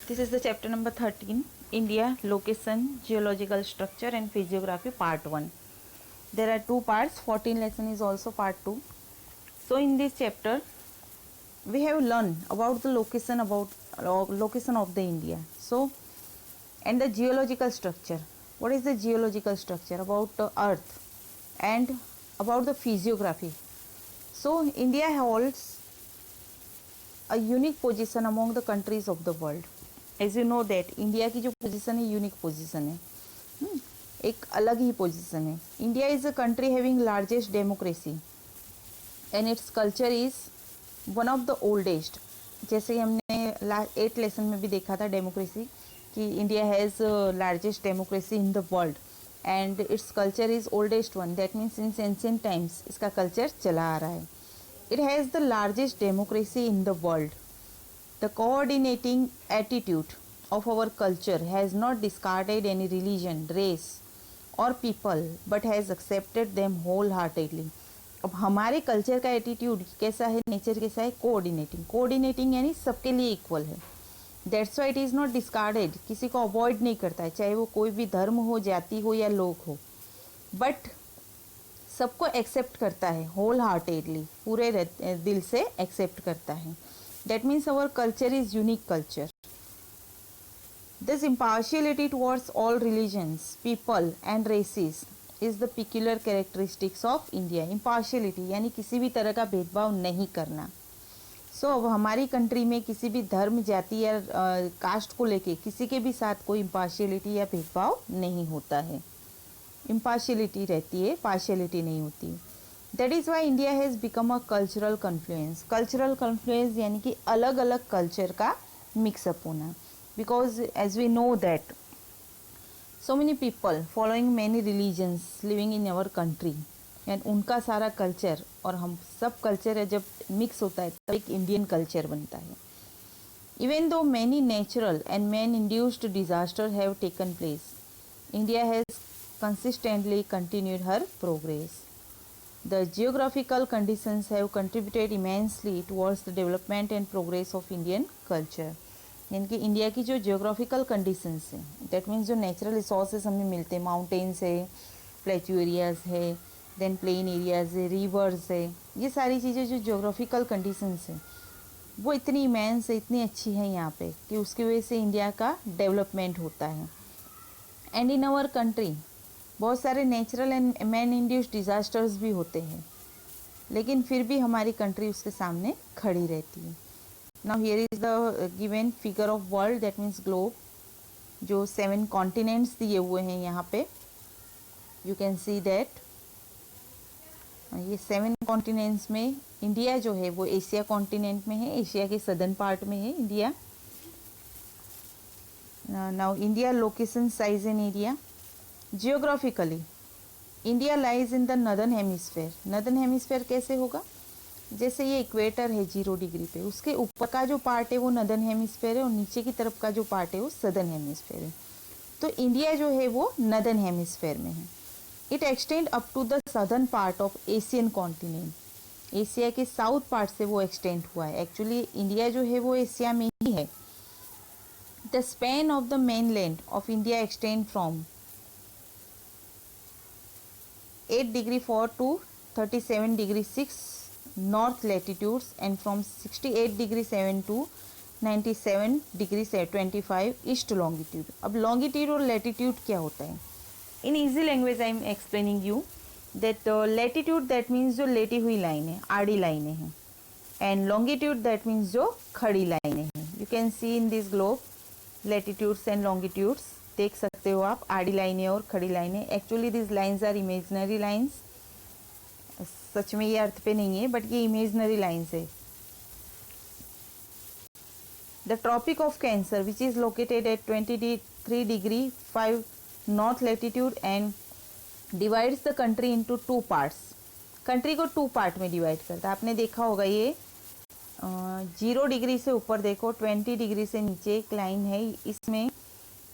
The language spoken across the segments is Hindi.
This is the chapter number 13, India, Location, Geological Structure and Physiography, part 1. There are two parts, 14 lesson is also part 2. So in this chapter, we have learned about the location of the India. So, and the geological structure. What is the geological structure? About the earth and about the physiography. So India holds a unique position among the countries of the world. As you know that India की जो पोजीशन है यूनिक पोजीशन है, एक अलग ही पोजीशन है. India is a country having largest democracy and its culture is one of the oldest. जैसे कि हमने 8 लेसन में भी देखा था डेमोक्रेसी कि India has largest democracy in the world and its culture is oldest one. That means in ancient times इसका कल्चर चला आ रहा है. It has the largest democracy in the world. The coordinating attitude of our culture has not discarded any religion, race or people but has accepted them wholeheartedly. अब हमारे कल्चर का एटीट्यूड कैसा है, नेचर कैसा है? कोऑर्डिनेटिंग यानी सबके लिए इक्वल है. That's why it is not discarded. किसी को अवॉइड नहीं करता है, चाहे वो कोई भी धर्म हो, जाति हो या लोग हो, बट सबको एक्सेप्ट करता है होल हार्टेडली, पूरे दिल से एक्सेप्ट करता है. That means our culture is unique culture. This impartiality towards all religions, people and races is the peculiar characteristics of India. Impartiality यानी किसी भी तरह का भेदभाव नहीं करना. सो अब हमारी कंट्री में किसी भी धर्म, जाति या कास्ट को लेके किसी के भी साथ कोई इम्पार्शियलिटी या भेदभाव नहीं होता है. इम्पार्शियलिटी रहती है, पार्शियलिटी नहीं होती. That is why India has become a cultural confluence. Cultural confluence यानी कि अलग अलग कल्चर का मिक्सअप होना. Because as we know that so many people following many religions living in our country and उनका सारा कल्चर और हम सब कल्चर जब मिक्स होता है तब एक इंडियन कल्चर बनता है. Even though many natural and man induced disaster have taken place, India has consistently continued her progress. The geographical conditions have contributed immensely towards the development and progress of Indian culture. यानी कि इंडिया की जो जियोग्राफिकल कंडीशंस हैं, दैट मीन्स जो नेचुरल रिसोर्सेज हमें मिलते हैं, माउंटेन्स है, प्लेट्यू एरियाज है, देन प्लेन एरियाज है, रिवर्स है, ये सारी चीज़ें जो जियोग्राफिकल कंडीशंस हैं वो इतनी इमेंस है, इतनी अच्छी है यहाँ पे कि उसकी वजह से इंडिया का डेवलपमेंट होता है. एंड इन आवर कंट्री बहुत सारे natural and man induced disasters भी होते हैं, लेकिन फिर भी हमारी कंट्री उसके सामने खड़ी रहती है. Now here is the given figure of world, that means globe, जो 7 कॉन्टिनेंट्स दिए हुए हैं यहाँ पे. यू कैन सी दैट ये 7 कॉन्टिनेंट्स में इंडिया जो है वो एशिया कॉन्टिनेंट में है, एशिया के सदर्न पार्ट में है India. Now India location, size and area. Geographically India lies in the northern hemisphere. Northern hemisphere कैसे होगा? जैसे ये इक्वेटर है 0 डिग्री पे, उसके ऊपर का जो पार्ट है वो नदर्न हेमिस्फेयर है और नीचे की तरफ का जो पार्ट है वो सदर्न हेमिस्फेयर है. तो इंडिया जो है वो नदर्न हेमिस्फेयर में है. It extend up to the southern part of Asian continent. Asia के साउथ पार्ट से वो एक्सटेंड हुआ है. एक्चुअली इंडिया जो है वो एशिया में ही है. The span of the main land of India extend from 8 degree 4 to 37 degree 6 north latitudes and from 68 degree 7 to 97 degree 25 east longitude. अब longitude और latitude क्या होता है? In easy language I am explaining you that latitude that means जो लेटी हुई लाइन है, आड़ी लाइनें हैं, and longitude that means जो खड़ी लाइनें हैं. You can see in this globe latitudes and longitudes. देख सकते हो आप आड़ी लाइनें और खड़ी लाइनें. Actually this lines are imaginary lines. सच में ये अर्थ पे नहीं है बट ये इमेजनरी लाइंस है. The tropic of cancer which is located at 23 degree 5 north latitude and divides the country into 2 parts. Country को 2 पार्ट में डिवाइड करता है. आपने देखा होगा ये 0 डिग्री से ऊपर देखो, 20 डिग्री से नीचे एक लाइन है, इसमें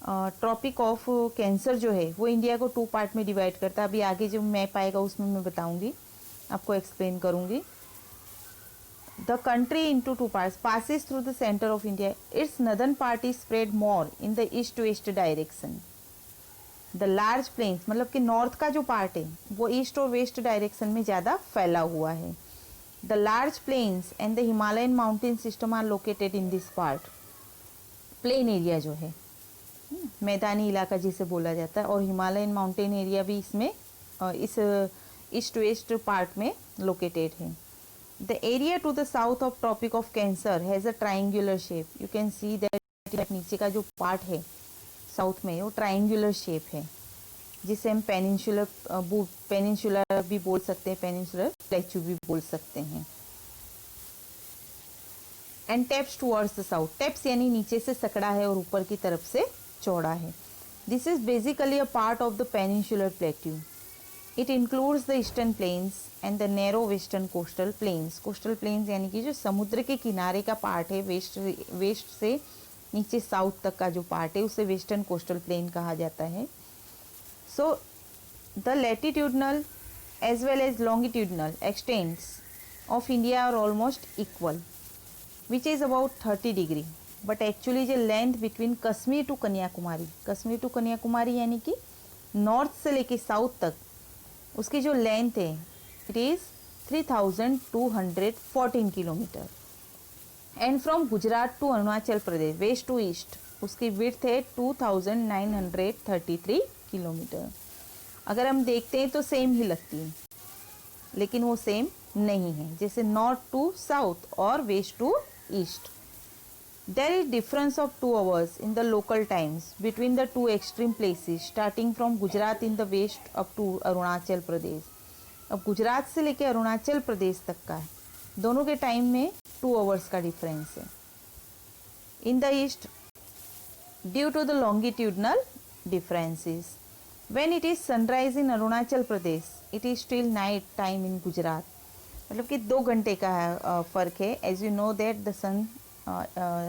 ट्रॉपिक ऑफ कैंसर जो है वो इंडिया को 2 पार्ट में डिवाइड करता है. अभी आगे जो मैप आएगा उसमें मैं बताऊंगी, आपको एक्सप्लेन करूंगी. The country into two parts passes through the center of India. Its northern part is spread more in the east to west direction. The large plains मतलब कि नॉर्थ का जो पार्ट है वो ईस्ट और वेस्ट डायरेक्शन में ज़्यादा फैला हुआ है. The large plains and the Himalayan mountain system are located in this part. Plain area जो है मैदानी इलाका जिसे बोला जाता है, और हिमालयन माउंटेन एरिया भी इसमें इस ईस्ट वेस्ट पार्ट में लोकेटेड है. The area to the south of Tropic of Cancer has a triangular shape. You can see that नीचे का जो पार्ट है साउथ में वो ट्राइंगुलर शेप है, जिसे हम पेनिनसुलर भी बोल सकते हैं, पेनिनसुलर प्लेट्यू भी बोल सकते हैं. And tapes towards the south. Tapes यानी नीचे से सकड़ा है और ऊपर की तरफ से चौड़ा है. This is basically a part of the peninsular plateau. It includes the eastern plains and the narrow western coastal plains. Coastal plains यानी कि जो समुद्र के किनारे का पार्ट है, वेस्ट से नीचे साउथ तक का जो पार्ट है उसे वेस्टर्न कोस्टल प्लेन कहा जाता है. So the latitudinal as well as longitudinal extents of India are almost equal, which is about 30 degree. But actually जो length between Kashmir to Kanyakumari यानी कि नॉर्थ से लेके साउथ तक उसकी जो लेंथ है it is 3214 kilometre. And from Gujarat to Arunachal Pradesh west to east उसकी विड्थ है 2933 किलोमीटर. अगर हम देखते हैं तो सेम ही लगती है, लेकिन वो सेम नहीं है. जैसे नॉर्थ टू साउथ और west to east, there is difference of 2 hours in the local times between the two extreme places starting from Gujarat in the west up to Arunachal Pradesh. अब गुजरात से लेके अरुणाचल प्रदेश तक का है, दोनों के टाइम में 2 hours का डिफरेंस है. In the east due to the longitudinal differences, when it is sunrise in Arunachal Pradesh it is still night time in Gujarat. मतलब कि 2 घंटे का फ़र्क है. As you know that the sun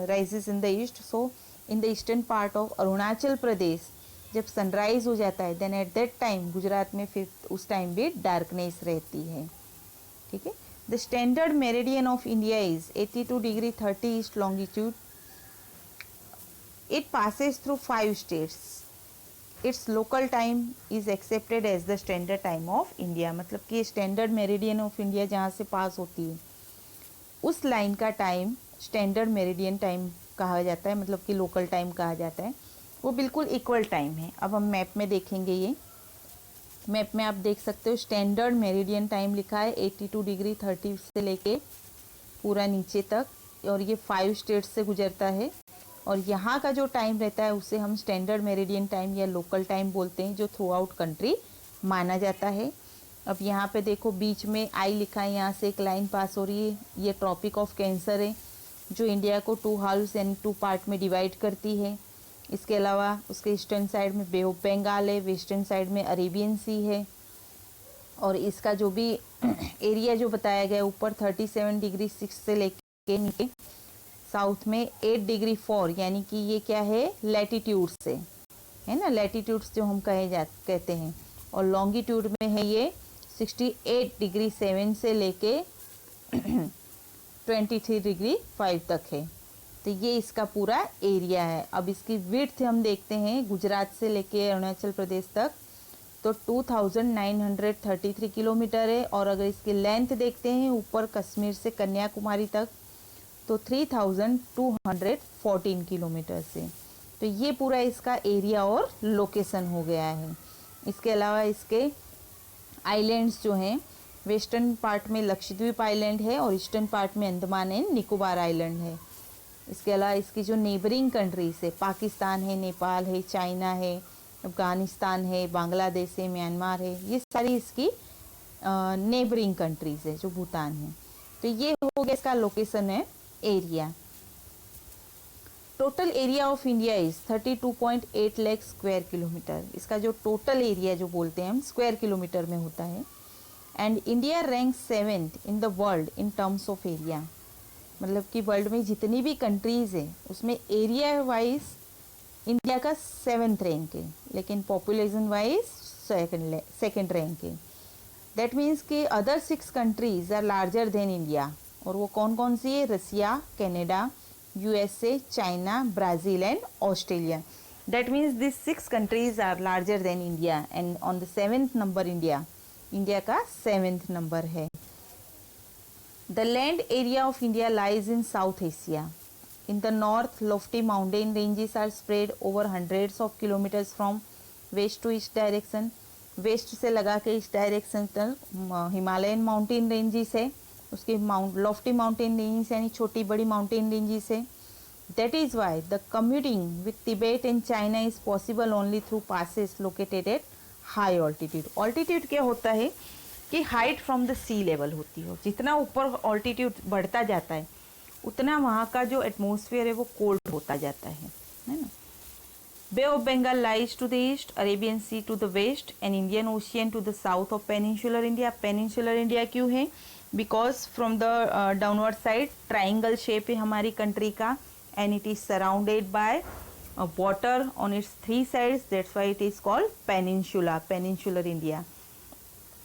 rises in the east, so in the eastern part of Arunachal Pradesh जब सनराइज हो जाता है then at that time Gujarat में फिर उस टाइम भी डार्कनेस रहती है. ठीक है. The standard meridian of India is 82 degree 30 east longitude. It passes through 5 states. Its local time is accepted as the standard time of India. मतलब कि स्टैंडर्ड मेरिडियन ऑफ इंडिया जहाँ से पास होती है उस लाइन का टाइम स्टैंडर्ड मेरिडियन टाइम कहा जाता है, मतलब कि लोकल टाइम कहा जाता है. वो बिल्कुल इक्वल टाइम है. अब हम मैप में देखेंगे, ये मैप में आप देख सकते हो स्टैंडर्ड मेरिडियन टाइम लिखा है 82 डिग्री 30 से लेके पूरा नीचे तक, और ये 5 स्टेट्स से गुजरता है. और यहाँ का जो टाइम रहता है उसे हम स्टैंडर्ड मेरिडियन टाइम या लोकल टाइम बोलते हैं, जो थ्रू आउट कंट्री माना जाता है. अब यहाँ पे देखो बीच में आई लिखा है, यहाँ से एक लाइन पास हो रही है. ये ट्रॉपिक ऑफ कैंसर है जो इंडिया को 2 हाल्स यानी 2 पार्ट में डिवाइड करती है. इसके अलावा उसके ईस्टर्न साइड में बे ऑफ बंगाल है, वेस्टर्न साइड में अरेबियन सी है. और इसका जो भी एरिया जो बताया गया ऊपर 37 डिग्री 6 से लेके नीचे साउथ में 8 डिग्री 4 यानी कि ये क्या है लैटिट्यूड से है ना, लैटिट्यूड्स जो हम कहते हैं. और लॉन्गिट्यूड में है ये 68 डिग्री 7 से लेके 23 डिग्री 5 तक है. तो ये इसका पूरा एरिया है. अब इसकी विड्थ हम देखते हैं गुजरात से लेके अरुणाचल प्रदेश तक तो 2933 किलोमीटर है. और अगर इसकी लेंथ देखते हैं ऊपर कश्मीर से कन्याकुमारी तक तो 3214 किलोमीटर से. तो ये पूरा इसका एरिया और लोकेशन हो गया है. इसके अलावा इसके आइलैंड्स जो हैं वेस्टर्न पार्ट में लक्षद्वीप आइलैंड है और ईस्टर्न पार्ट में अंडमान एंड निकोबार आइलैंड है. इसके अलावा इसकी जो नेबरिंग कंट्रीज है पाकिस्तान है, नेपाल है, चाइना है, अफगानिस्तान है, बांग्लादेश है, म्यांमार है, ये सारी इसकी नेबरिंग कंट्रीज है जो भूटान है. तो ये हो गया इसका लोकेशन है area. Total area of India is 32.8 lakh square kilometre. इसका जो टोटल एरिया जो बोलते हैं हम स्क्वायर किलोमीटर में होता है. And India rank 7th in the world in terms of area. मतलब कि वर्ल्ड में जितनी भी कंट्रीज़ है उसमें एरिया वाइज इंडिया का 7th रैंक है, लेकिन पॉपुलेशन वाइज सेकेंड रैंक है. दैट मीन्स कि other 6 countries are larger than India और वो कौन कौन सी है? Russia, Canada, USA, China, Brazil and Australia. That means these 6 countries are larger than India and on the 7th number India. India का 7th नंबर है. The land area of India lies in South Asia. In the north, lofty mountain ranges are spread over hundreds of kilometers from west to east direction. West से लगा के इस डायरेक्शन तक हिमालयन माउंटेन रेंजेस है. उसके लॉफ्टी माउंटेन रेंजेस यानी छोटी बड़ी माउंटेन रेंजेस है. That is why the commuting with Tibet and China is possible only through passes located at high altitude. Altitude क्या होता है कि height from the sea level होती है. जितना ऊपर ऑल्टीट्यूड बढ़ता जाता है उतना वहाँ का जो एटमॉस्फेयर है वो कोल्ड होता जाता है ना. Bay of Bengal lies to the east, Arabian Sea to the west and Indian Ocean to the south of peninsular India. Peninsular India क्यों है? Because from the downward side triangle shape है हमारी कंट्री का and it is surrounded by water on its 3 sides. That's why it is called peninsula, peninsular India.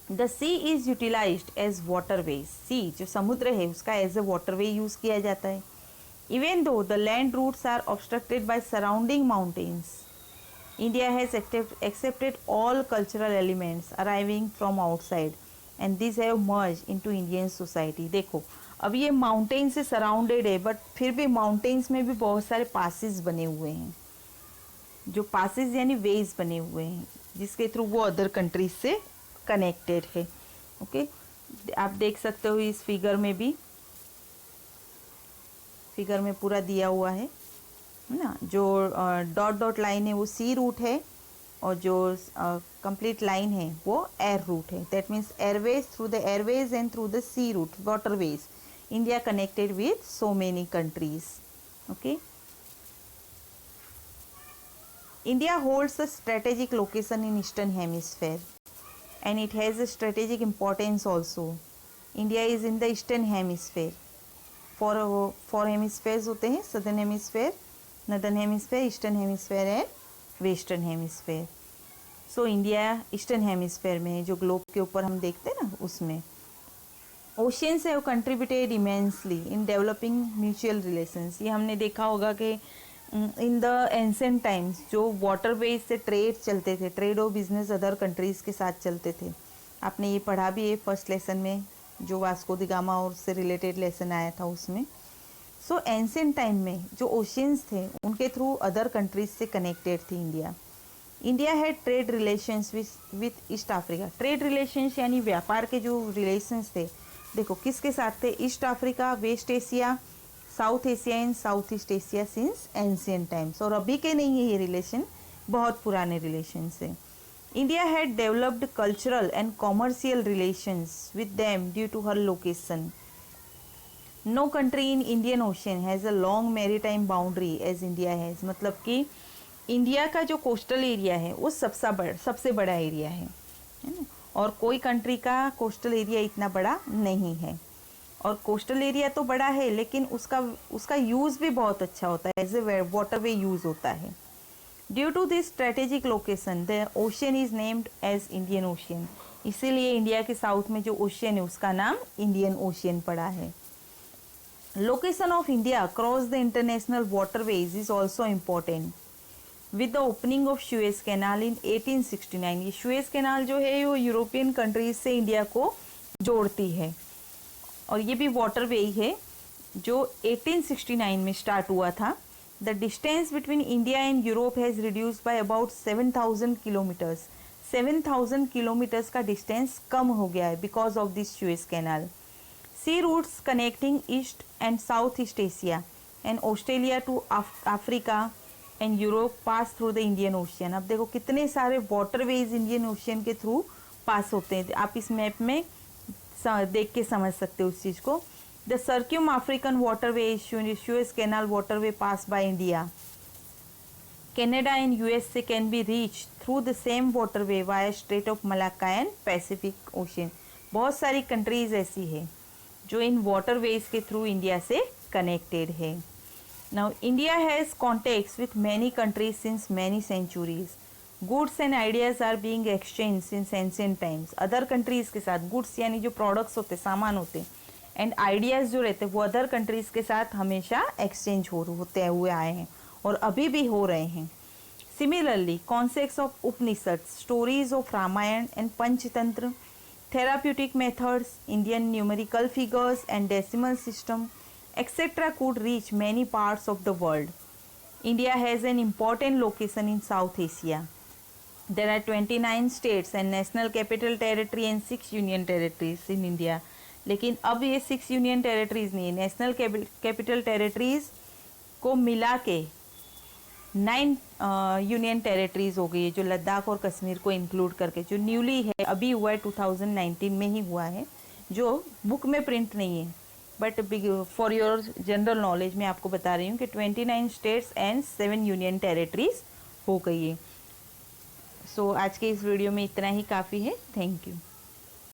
The sea is utilized as waterways. Sea जो समुद्र है उसका as a waterway यूज़ किया जाता है. Even though the land routes are obstructed by surrounding mountains, India has accepted all cultural elements arriving from outside and these have merged into Indian society. देखो अब ये माउंटेन से सराउंडेड है बट फिर भी माउंटेन्स में भी बहुत सारे पासिस बने हुए हैं. जो पासिस यानी वेज बने हुए हैं जिसके थ्रू वो अदर कंट्रीज से कनेक्टेड है. ओके आप देख सकते हो इस फिगर में भी, फिगर में पूरा दिया हुआ है ना. जो डॉट डॉट लाइन है वो सी रूट है और जो कंप्लीट लाइन है वो एयर रूट है. That means airways, through the airways and through the sea route waterways India connected with so many countries. Okay. India holds a strategic location in Eastern Hemisphere and it has a strategic importance also. India is in the Eastern Hemisphere. Four hemispheres होते हैं, Southern Hemisphere, Northern Hemisphere, Eastern Hemisphere and Western Hemisphere. So India Eastern Hemisphere में जो ग्लोब के ऊपर हम देखते हैं ना उसमें. Oceans have contributed immensely in developing mutual relations. ये हमने देखा होगा कि इन द एंसेंट टाइम्स जो वाटरवेज से ट्रेड चलते थे, ट्रेड और बिजनेस अदर कंट्रीज़ के साथ चलते थे. आपने ये पढ़ा भी है फर्स्ट लेसन में जो वास्को द गामा और उससे रिलेटेड लेसन आया था उसमें. सो एंसेंट टाइम में जो ओशियंस थे उनके थ्रू अदर कंट्रीज से कनेक्टेड थी India. India had trade relations with east Africa. Trade relations यानी व्यापार के जो रिलेशंस थे देखो किसके साथ थे? East Africa, west Asia, south Asia and south east Asia since ancient times. और अभी के नहीं है ये रिलेशन, बहुत पुराने रिलेशन है. India had developed cultural and commercial relations with them due to her location. No country in Indian Ocean has a long maritime boundary as India has. मतलब कि इंडिया का जो कोस्टल एरिया है वो सबसे बड़ा एरिया है ना. और कोई कंट्री का कोस्टल एरिया इतना बड़ा नहीं है. और कोस्टल एरिया तो बड़ा है लेकिन उसका यूज़ भी बहुत अच्छा होता है, एज ए वाटरवे यूज़ होता है. Due to this strategic location the ocean is named as Indian Ocean. इसीलिए इंडिया के साउथ में जो ओशियन है उसका नाम इंडियन ओशियन पड़ा है. Location of India across the international waterways is also important. With the opening of Suez canal in 1869. ये सुएज कैनाल जो है वो यूरोपियन कंट्रीज से इंडिया को जोड़ती है और ये भी वाटरवे ही है जो 1869 में स्टार्ट हुआ था. The distance between India and Europe has reduced by about 7,000 kilometres. 7,000 kilometres का डिस्टेंस कम हो गया है because of this Suez Canal. Sea routes connecting east and south east Asia and Australia to Africa and Europe pass through the Indian Ocean. अब देखो कितने सारे वाटरवेज इंडियन ओशियन के थ्रू पास होते हैं. आप इस मैप में देख के समझ सकते हो उस चीज़ को. The circum African waterway Suez canal waterway pass by India. Canada and USA can be reach through the same waterway via strait of Malacca and Pacific ocean. बहुत सारी कंट्रीज ऐसी है जो इन वाटरवेज के थ्रू इंडिया से कनेक्टेड है. Now India has contacts with many countries since many centuries. Goods and ideas are being exchanged since ancient times. Other countries के साथ goods यानी जो products होते सामान होते एंड आइडियाज़ जो रहते हैं वो अदर कंट्रीज़ के साथ हमेशा एक्सचेंज होते हुए आए हैं और अभी भी हो रहे हैं. Similarly, concepts of Upanishads, stories of Ramayana and Panchtantra, therapeutic methods, Indian numerical figures and decimal system, etc. could reach many parts of the world. India has an important location in South Asia. There are 29 states and national capital territory and 6 union territories in India. लेकिन अब ये 6 यूनियन टेरिटरीज नहीं है, नेशनल कैपिटल टेरिटरीज को मिला के 9 यूनियन टेरिटरीज हो गई है, जो लद्दाख और कश्मीर को इंक्लूड करके, जो न्यूली है, अभी हुआ है 2019 में ही हुआ है, जो बुक में प्रिंट नहीं है. But for your general knowledge मैं आपको बता रही हूँ कि 29 स्टेट्स एंड 7 यूनियन टेरिटरीज हो गई है. सो आज के इस वीडियो में इतना ही काफ़ी है. Thank you.